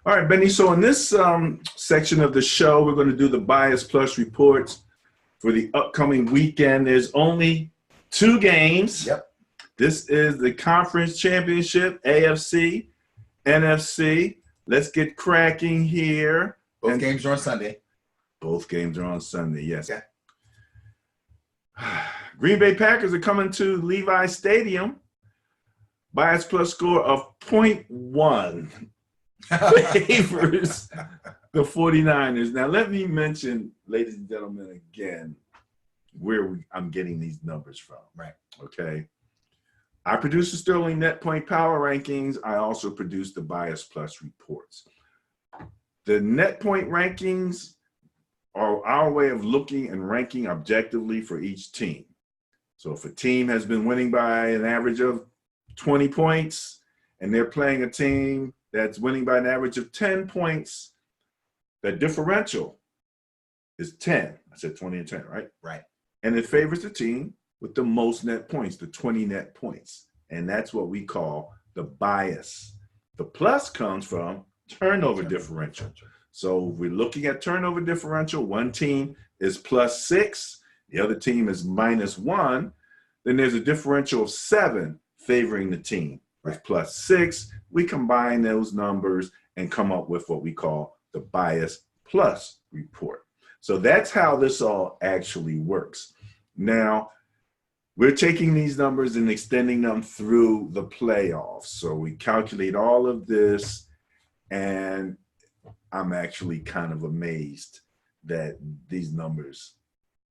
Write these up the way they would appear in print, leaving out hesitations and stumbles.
All right, Benny. So in this section of the show, we're going to do the Bias Plus reports for the upcoming weekend. There's only 2 games. Yep. This is the conference championship, AFC, NFC. Let's get cracking here. Both games are on Sunday. Both games are on Sunday, yes. Yeah. Green Bay Packers are coming to Levi Stadium. Bias Plus score of 0.1 favors the 49ers. Now, let me mention, ladies and gentlemen, again, where I'm getting these numbers from. Right. Okay. I produce the Sterling Net Point Power Rankings. I also produce the Bias Plus reports. The Net Point Rankings are our way of looking and ranking objectively for each team. So if a team has been winning by an average of 20 points and they're playing a team that's winning by an average of 10 points, the differential is 10. I said 20 and 10, right? Right. And it favors the team with the most net points, the 20 net points. And that's what we call the bias. The plus comes from turnover differential. So we're looking at turnover differential. One team is +6, the other team is -1. Then there's a differential of 7 favoring the team with +6. We combine those numbers and come up with what we call the Bias Plus report. So that's how this all actually works. Now, we're taking these numbers and extending them through the playoffs. So we calculate all of this, and I'm actually kind of amazed that these numbers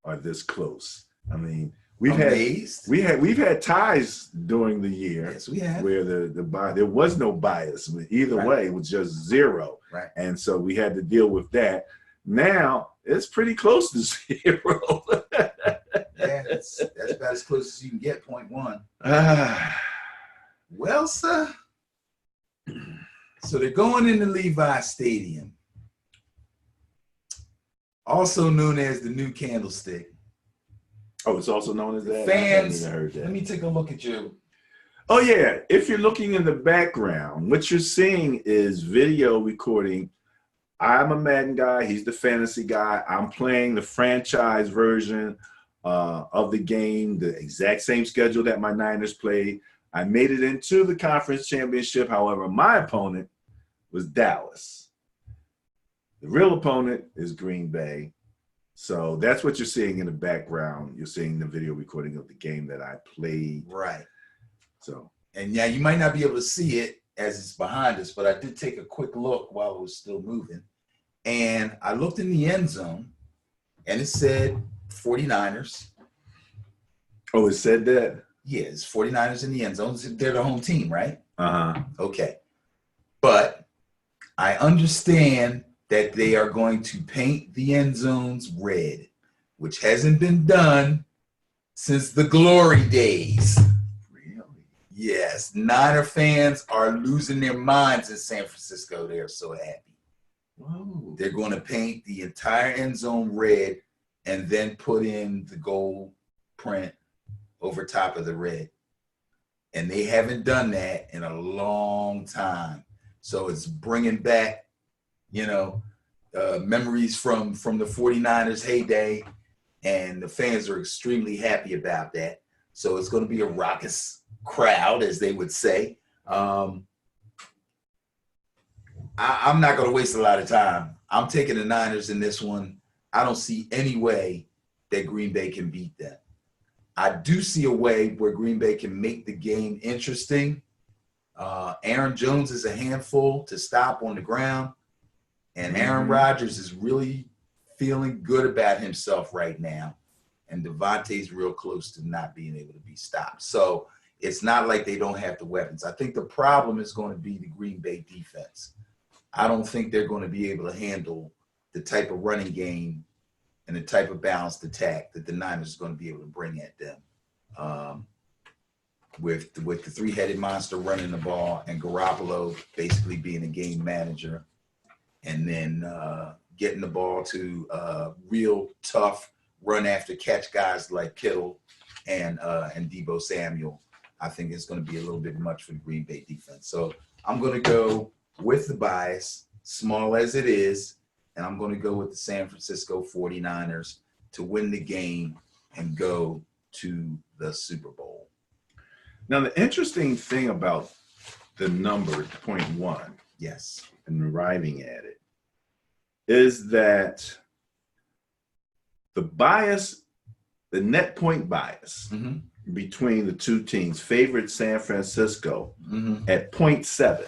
are this close. I mean, we've had ties during the year. Yes, we have. Where there was no bias. Either way, it was just 0. Right. And so we had to deal with that. Now it's pretty close to 0. Yeah, that's about as close as you can get, 0.1. Well, sir, so they're going into Levi Stadium, also known as the New Candlestick. Oh, it's also known as that? Fans, I heard that. Let me take a look at you. Oh, yeah. If you're looking in the background, what you're seeing is video recording. I'm a Madden guy. He's the fantasy guy. I'm playing the franchise version of the game, the exact same schedule that my Niners played. I made it into the conference championship. However, my opponent was Dallas. The real opponent is Green Bay. So that's what you're seeing in the background. You're seeing the video recording of the game that I played. Right. So, and yeah, you might not be able to see it as it's behind us, but I did take a quick look while it was still moving. And I looked in the end zone, and it said 49ers. Oh, it said that? Yeah, it's 49ers in the end zone. They're the home team, right? Uh-huh. Okay. But I understand that they are going to paint the end zones red, which hasn't been done since the glory days. Really? Yes. Niner fans are losing their minds in San Francisco. They're so happy. Whoa. They're going to paint the entire end zone red and then put in the gold print over top of the red. And they haven't done that in a long time. So it's bringing back, memories from the 49ers heyday, and the fans are extremely happy about that. So it's going to be a raucous crowd, as they would say. I'm not going to waste a lot of time. I'm taking the Niners in this one. I don't see any way that Green Bay can beat them. I do see a way where Green Bay can make the game interesting. Aaron Jones is a handful to stop on the ground, and Aaron Rodgers is really feeling good about himself right now, and Devontae's real close to not being able to be stopped. So it's not like they don't have the weapons. I think the problem is going to be the Green Bay defense. I don't think they're going to be able to handle the type of running game and the type of balanced attack that the Niners are going to be able to bring at them. With the three-headed monster running the ball and Garoppolo basically being a game manager, and then getting the ball to real tough run after catch guys like Kittle and Deebo Samuel, I think it's going to be a little bit much for the Green Bay defense. So I'm going to go with the bias, small as it is, and I'm going to go with the San Francisco 49ers to win the game and go to the Super Bowl. Now, the interesting thing about the number 0.1 Yes. and arriving at it is that the bias, the net point bias between the two teams favored San Francisco at 0.7.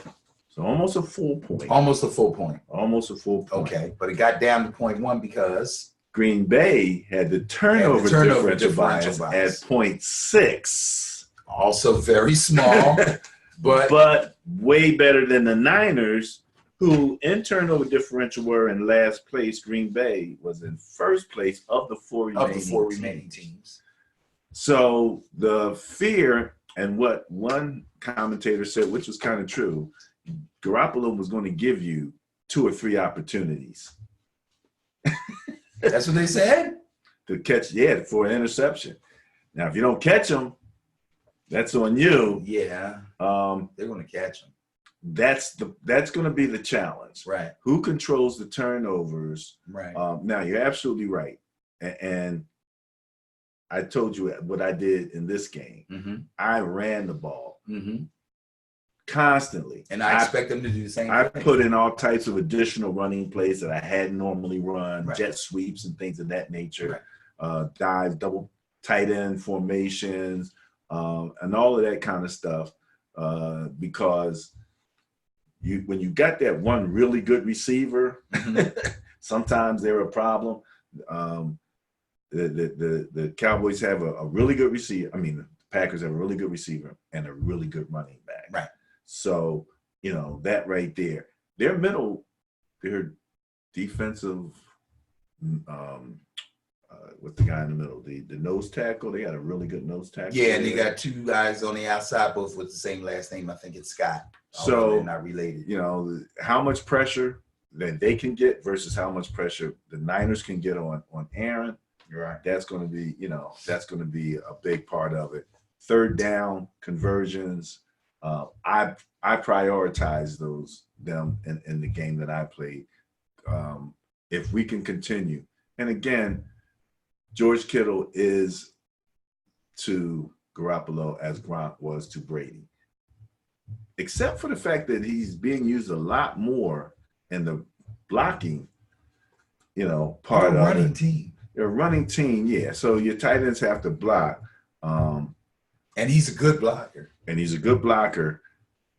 So almost a full point. Almost a full point. Almost a full point. Okay, but it got down to 0.1 because Green Bay had the turnover, differential bias at 0.6. Also very small, but way better than the Niners, who in turnover differential were in last place. Green Bay was in first place of the four remaining teams. So the fear, and what one commentator said, which was kind of true, Garoppolo was going to give you 2 or 3 opportunities. That's what they said? To catch, for an interception. Now, if you don't catch them, that's on you. Yeah. They're going to catch them. That's going to be the challenge. Right. Who controls the turnovers? Right. Now, you're absolutely right. And I told you what I did in this game. I ran the ball constantly. And I expect them to do the same thing. I put in all types of additional running plays that I hadn't normally run, Right. jet sweeps and things of that nature, Right. dives, double tight end formations, and all of that kind of stuff, because when you got that one really good receiver, sometimes they're a problem. The Cowboys have a really good receiver. I mean, the Packers have a really good receiver and a really good running back. Right. So, that right there, their defensive, what's the guy in the middle? The nose tackle. They got a really good nose tackle. Yeah, and they got 2 guys on the outside, both with the same last name. I think it's Scott. So they're not related. How much pressure that they can get versus how much pressure the Niners can get on Aaron. Right. That's going to be, that's going to be a big part of it. Third down conversions. I prioritize them in the game that I played. If we can continue, and again, George Kittle is to Garoppolo as Gronk was to Brady, except for the fact that he's being used a lot more in the blocking, part of running team. They're a running team, yeah. So your tight ends have to block. And he's a good blocker.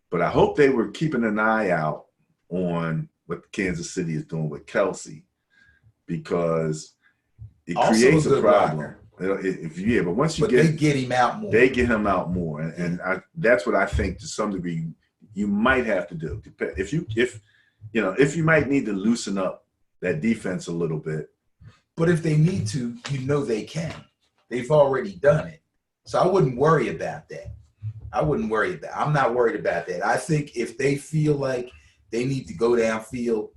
But I hope they were keeping an eye out on what Kansas City is doing with Kelsey, because it Also creates a problem. Blocker. But once you they get him out more. They get him out more, and that's what I think to some degree you might have to do. If you might need to loosen up that defense a little bit. But if they need to, they can. They've already done it. So I wouldn't worry about that. I'm not worried about that. I think if they feel like they need to go downfield,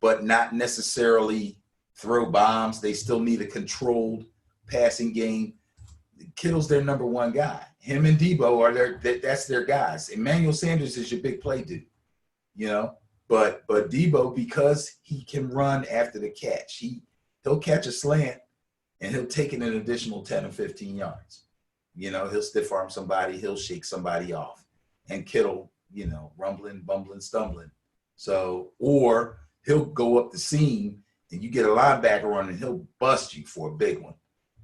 but not necessarily throw bombs, they still need a controlled passing game. Kittle's their number 1 guy. Him and Debo that's their guys. Emmanuel Sanders is your big play dude, But Debo, because he can run after the catch, he'll catch a slant and he'll take it an additional 10 or 15 yards. He'll stiff arm somebody, he'll shake somebody off. And Kittle, rumbling, bumbling, stumbling. So, or he'll go up the seam and you get a linebacker on and he'll bust you for a big one.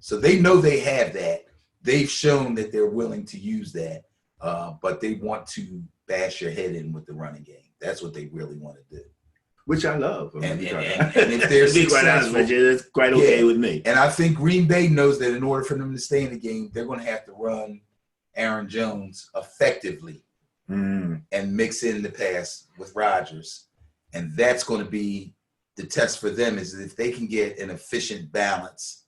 So they know they have that. They've shown that they're willing to use that, but they want to bash your head in with the running game. That's what they really want to do. Which I love. And if they're successful, it's quite okay with me. And I think Green Bay knows that in order for them to stay in the game, they're going to have to run Aaron Jones effectively and mix in the pass with Rodgers. And that's going to be the test for them, is if they can get an efficient balance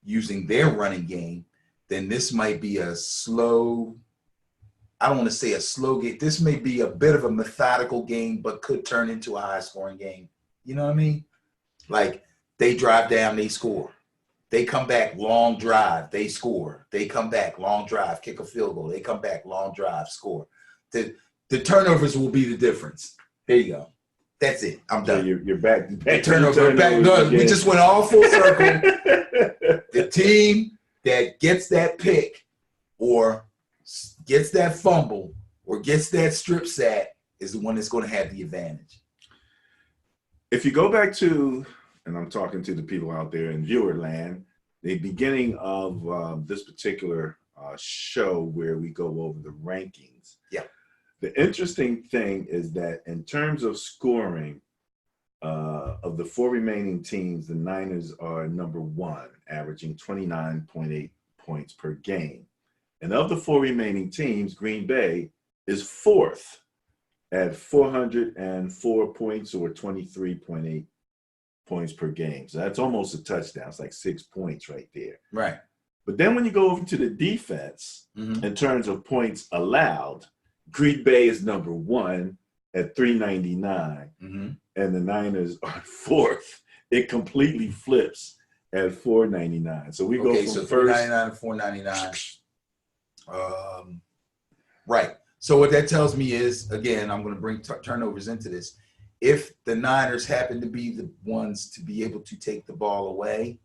using their running game, then this might be a slow, I don't want to say a slow game. This may be a bit of a methodical game, but could turn into a high-scoring game. You know what I mean? Like, they drive down, they score. They come back, long drive, they score. They come back, long drive, kick a field goal. They come back, long drive, score. The turnovers will be the difference. There you go. That's it. I'm So done. you're back. The turnover. No, we just went all full circle. The team that gets that pick or gets that fumble or gets that strip sack is the one that's going to have the advantage. If you go back to, and I'm talking to the people out there in viewer land, the beginning of this particular show where we go over the rankings. Yeah. The interesting thing is that in terms of scoring, of the 4 remaining teams, the Niners are number 1, averaging 29.8 points per game. And of the 4 remaining teams, Green Bay is 4th at 404 points, or 23.8 points per game. So that's almost a touchdown. It's like 6 points right there. Right. But then when you go over to the defense, in terms of points allowed, Green Bay is number 1 at 399, and the Niners are 4th. It completely flips at 499. So we go from so first 399 to 499. Right. So what that tells me is, again, I'm going to bring turnovers into this. If the Niners happen to be the ones to be able to take the ball away,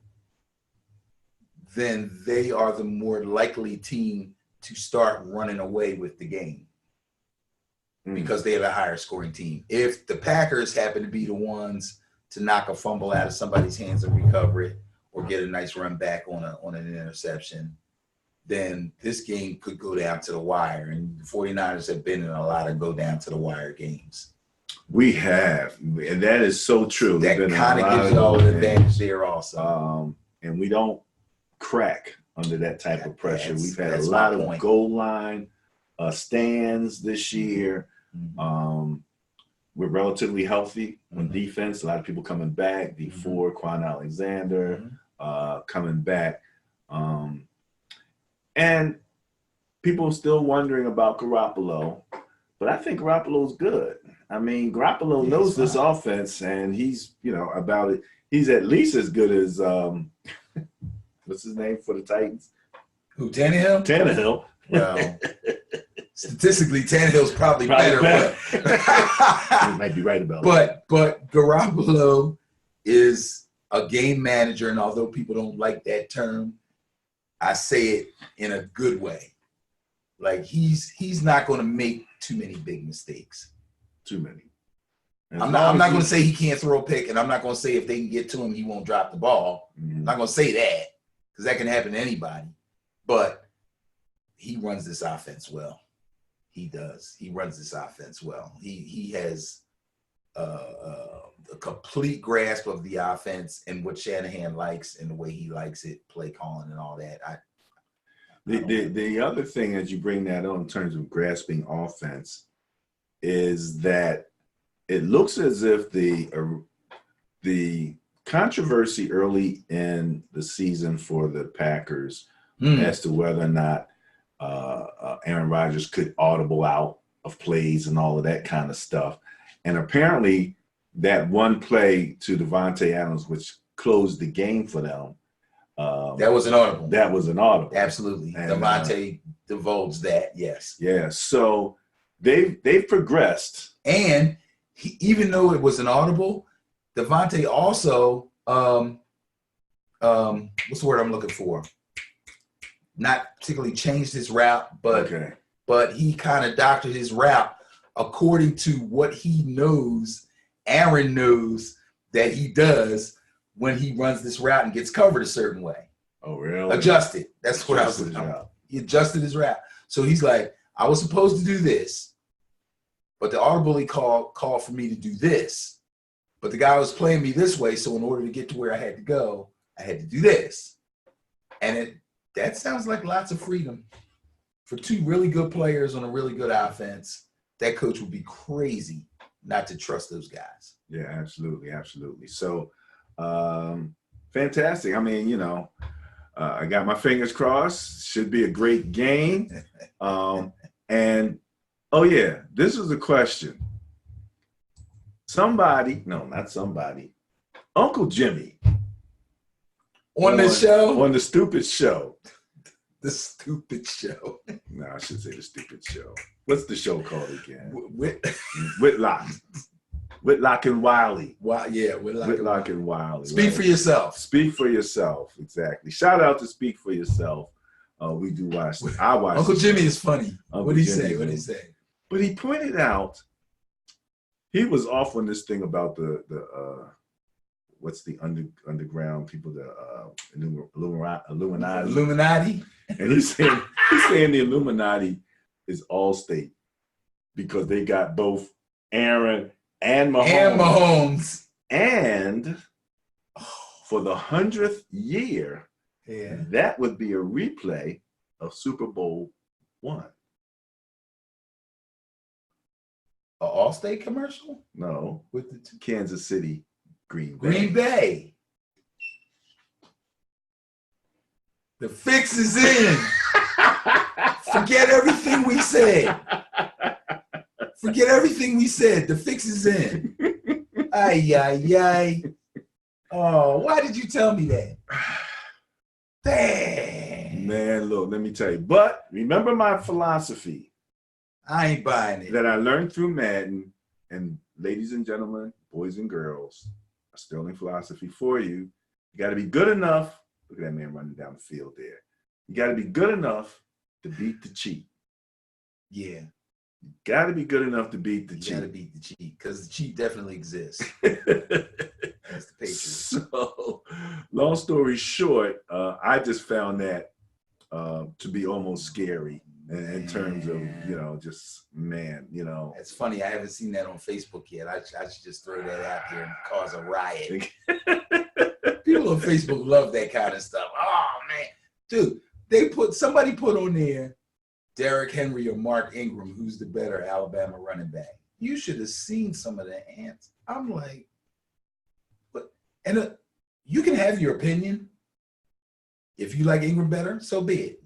then they are the more likely team to start running away with the game because they have a higher scoring team. If the Packers happen to be the ones to knock a fumble out of somebody's hands and recover it, or get a nice run back on an interception, then this game could go down to the wire. And the 49ers have been in a lot of go down to the wire games. We have, and that is so true. That kind of gives y'all an advantage there also. And we don't crack under that type of pressure. We've had a lot of goal line stands this year. We're relatively healthy on defense. A lot of people coming back. D4, Quan Alexander coming back. And people still wondering about Garoppolo, but I think Garoppolo's good. I mean, Garoppolo knows this offense, and he's, about it. He's at least as good as what's his name for the Titans? Who, Tannehill? Tannehill. Well, statistically, Tannehill's probably better. You might be right about that. But Garoppolo is a game manager, and although people don't like that term, I say it in a good way. Like he's not going to make too many big mistakes. Too many. I'm not going to say he can't throw a pick, and I'm not going to say if they can get to him, he won't drop the ball. I'm not going to say that because that can happen to anybody. But he runs this offense well. He does. He runs this offense well. He has a complete grasp of the offense and what Shanahan likes and the way he likes it, play calling and all that. The other thing as you bring that on in terms of grasping offense is that it looks as if the controversy early in the season for the Packers as to whether or not Aaron Rodgers could audible out of plays and all of that kind of stuff. And apparently that one play to Devontae Adams, which closed the game for them. That was an audible. That was an audible. Absolutely. And Devontae divulged that, yes. Yeah. So they've progressed. And even though it was an audible, Devontae also, what's the word I'm looking for? Not particularly changed his route, but he kind of doctored his route according to what he knows, Aaron knows that he does when he runs this route and gets covered a certain way. Oh, really? Adjusted. That's what I was looking for. He adjusted his route. So he's like, I was supposed to do this, but the audible he called for me to do this. But the guy was playing me this way, so in order to get to where I had to go, I had to do this. And that sounds like lots of freedom. For two really good players on a really good offense, that coach would be crazy not to trust those guys. Yeah, absolutely, absolutely. So, fantastic. I mean, I got my fingers crossed. Should be a great game. And, oh, yeah, this is a question. Uncle Jimmy. On this show? On the Stupid Show. The Stupid Show. No, I should say the Stupid Show. What's the show called again? Whitlock. Whitlock and Wiley. Wow, yeah, Whitlock and Wiley. Speak right. for yourself. Speak for yourself. Exactly. Shout out to Speak for Yourself. We do watch. I watch. Uncle Jimmy is funny. Uncle What did he Jimmy say? is What did he funny. say? But he pointed out he was off on this thing about the what's the underground people, the Illuminati. Illuminati. And he's saying the Illuminati is Allstate because they got both Aaron and Mahomes. And for the 100th year, that would be a replay of Super Bowl I. An Allstate commercial? No, With the Kansas City, Green Bay. Green Bay. The fix is in. Forget everything we said. Forget everything we said. The fix is in. Ay, ay, ay. Oh, why did you tell me that? Dang. Man, look, let me tell you. But remember my philosophy I ain't buying it. that I learned through Madden. And ladies and gentlemen, boys and girls, a sterling philosophy for you. You got to be good enough. Look at that man running down the field there. You got to be good enough to beat the cheat. Yeah. You got to be good enough to beat the cheat. You got to beat the cheat because the cheat definitely exists. That's the Patriots. So, long story short, I just found that to be almost scary in terms of, just, man, It's funny. I haven't seen that on Facebook yet. I should just throw that out there and cause a riot. People on Facebook love that kind of stuff. Oh, man. Dude, somebody put on there Derrick Henry or Mark Ingram, who's the better Alabama running back. You should have seen some of the ants. I'm like, what? And you can have your opinion. If you like Ingram better, so be it.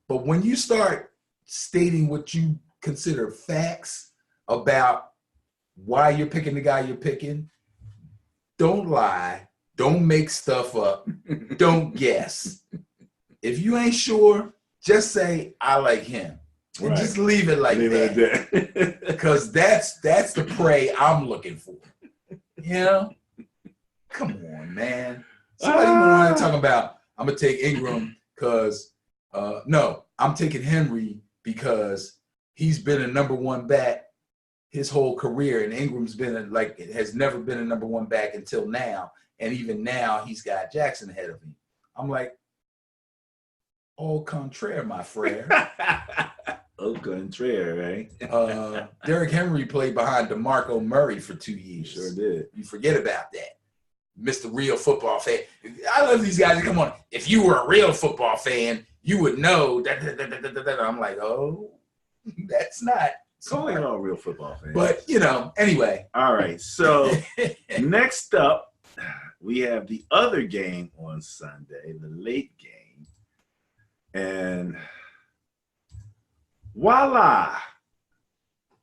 But when you start stating what you consider facts about why you're picking the guy you're picking, don't lie. Don't make stuff up. Don't guess. If you ain't sure, just say, I like him. And Right. just leave it like that. Because that's the prey I'm looking for. Come on, man. Somebody want to talk about, I'm going to take Ingram because, no, I'm taking Henry because he's been a number one back his whole career. And Ingram's has never been a number one back until now. And even now, he's got Jackson ahead of him. I'm like, au contraire, my friend. Au contraire, right? Derrick Henry played behind DeMarco Murray for 2 years. Sure did. You forget about that. Mr. Real Football Fan. I love these guys. Come on. If you were a real football fan, you would know that. I'm like, oh, that's not. Calling all real football fans. But, anyway. All right. So next up, we have the other game on Sunday, the late game. And voila,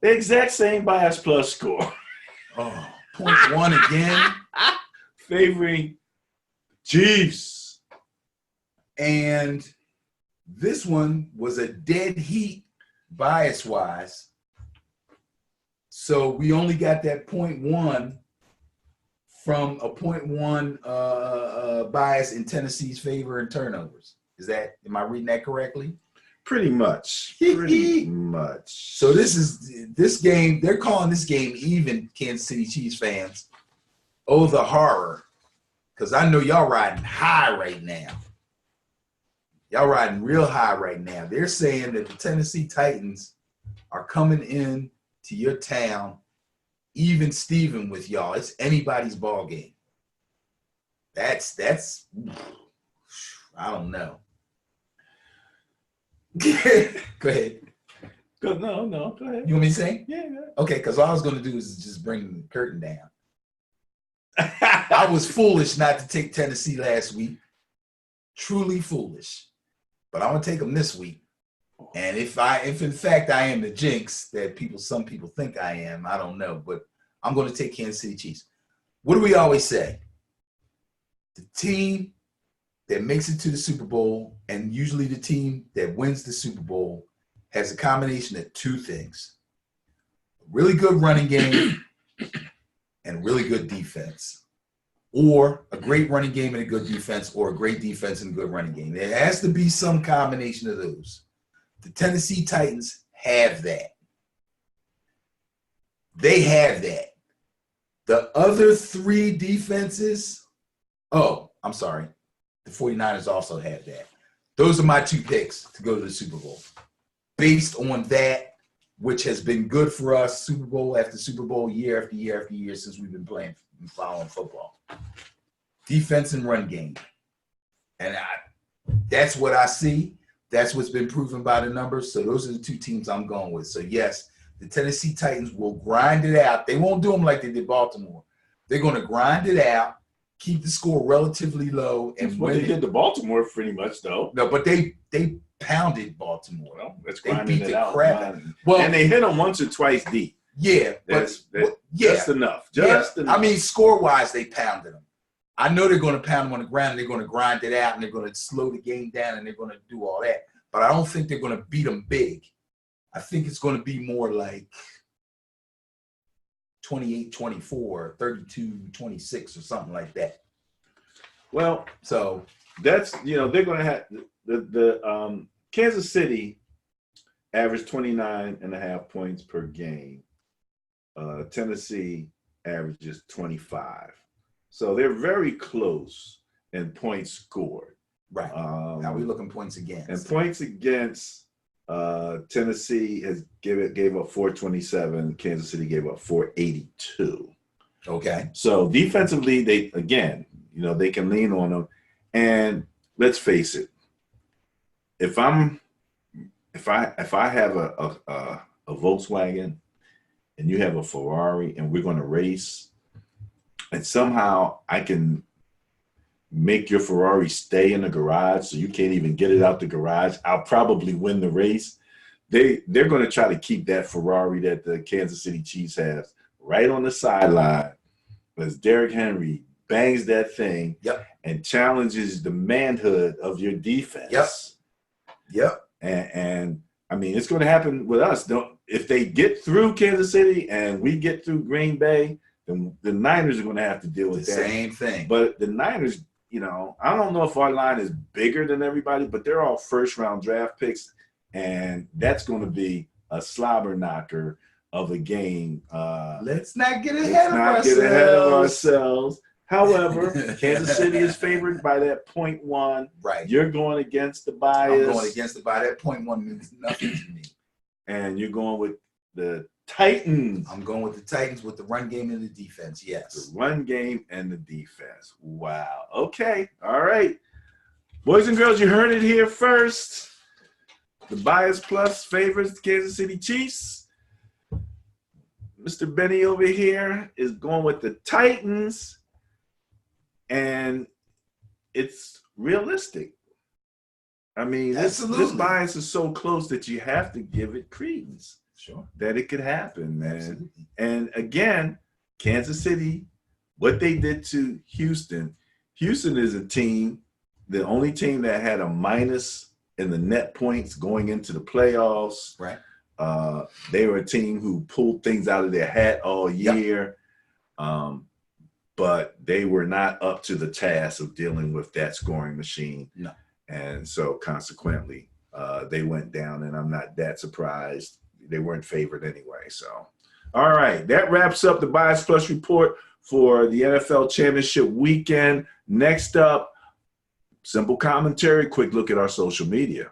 the exact same bias plus score. Oh, 0.1 again. Favoring Chiefs. And this one was a dead heat bias-wise. So we only got that 0.1 from a 0.1 bias in Tennessee's favor in turnovers. Am I reading that correctly? Pretty much. Pretty much. So this game, they're calling this game even, Kansas City Chiefs fans. Oh, the horror. Because I know y'all riding high right now. Y'all riding real high right now. They're saying that the Tennessee Titans are coming in to your town, even Steven with y'all. It's anybody's ball game. That's I don't know. Go ahead. No, go ahead. You want me to say? Yeah. Okay, because all I was going to do is just bring the curtain down. I was foolish not to take Tennessee last week. Truly foolish. But I'm going to take them this week. And if in fact I am the jinx that some people think I am, I don't know. But I'm going to take Kansas City Chiefs. What do we always say? The team that makes it to the Super Bowl, and usually the team that wins the Super Bowl, has a combination of two things. A really good running game and really good defense, or a great running game and a good defense, or a great defense and a good running game. There has to be some combination of those. The Tennessee Titans have that. They have that. The other three defenses, oh, I'm sorry. The 49ers also have that. Those are my two picks to go to the Super Bowl. Based on that, which has been good for us, Super Bowl after Super Bowl, year after year after year since we've been playing and following football. Defense and run game. And that's what I see. That's what's been proven by the numbers. So those are the two teams I'm going with. So, yes, the Tennessee Titans will grind it out. They won't do them like they did Baltimore. They're going to grind it out, keep the score relatively low. And what they did to Baltimore pretty much, though. No, but they pounded Baltimore. Well, that's they grinding beat it the out. crap. Well, and they hit them once or twice deep. Yeah, that's just enough. Just enough. I mean, score-wise, they pounded them. I know they're going to pound them on the ground. They're going to grind it out, and they're going to slow the game down, and they're going to do all that. But I don't think they're going to beat them big. I think it's going to be more like 28-24, 32-26, or something like that. Well, so that's, they're going to have the Kansas City averaged 29.5 points per game. Tennessee averages 25. So they're very close in points scored. Right. Now we're looking points against. And points against, Tennessee gave up 427. Kansas City gave up 482. Okay. So defensively, they can lean on them. And let's face it, if I have a Volkswagen and you have a Ferrari and we're going to race, and somehow I can make your Ferrari stay in the garage so you can't even get it out the garage, I'll probably win the race. They're going to try to keep that Ferrari that the Kansas City Chiefs have right on the sideline as Derrick Henry bangs that thing and challenges the manhood of your defense. Yep. And I mean, it's going to happen with us. If they get through Kansas City and we get through Green Bay, then the Niners are going to have to deal with the that. Same thing. But the Niners, I don't know if our line is bigger than everybody, but they're all first-round draft picks, and that's going to be a slobber knocker of a game. Let's not get ahead of ourselves. However, Kansas City is favored by that 0.1. Right. You're going against the bias. I'm going against the bias. That 0.1 means nothing to me. And you're going with the Titans. I'm going with the Titans with the run game and the defense, yes. The run game and the defense. Wow. Okay. All right. Boys and girls, you heard it here first. The Bias Plus favors the Kansas City Chiefs. Mr. Benny over here is going with the Titans. And it's realistic. I mean, this bias is so close that you have to give it credence. Sure. That it could happen, man. Absolutely. And again, Kansas City, what they did to Houston is a team, the only team that had a minus in the net points going into the playoffs. Right. They were a team who pulled things out of their hat all year. But they were not up to the task of dealing with that scoring machine. No. And so consequently, they went down, and I'm not that surprised. They weren't favored anyway. So, all right, that wraps up the Bias Plus report for the NFL Championship weekend. Next up, simple commentary, quick look at our social media.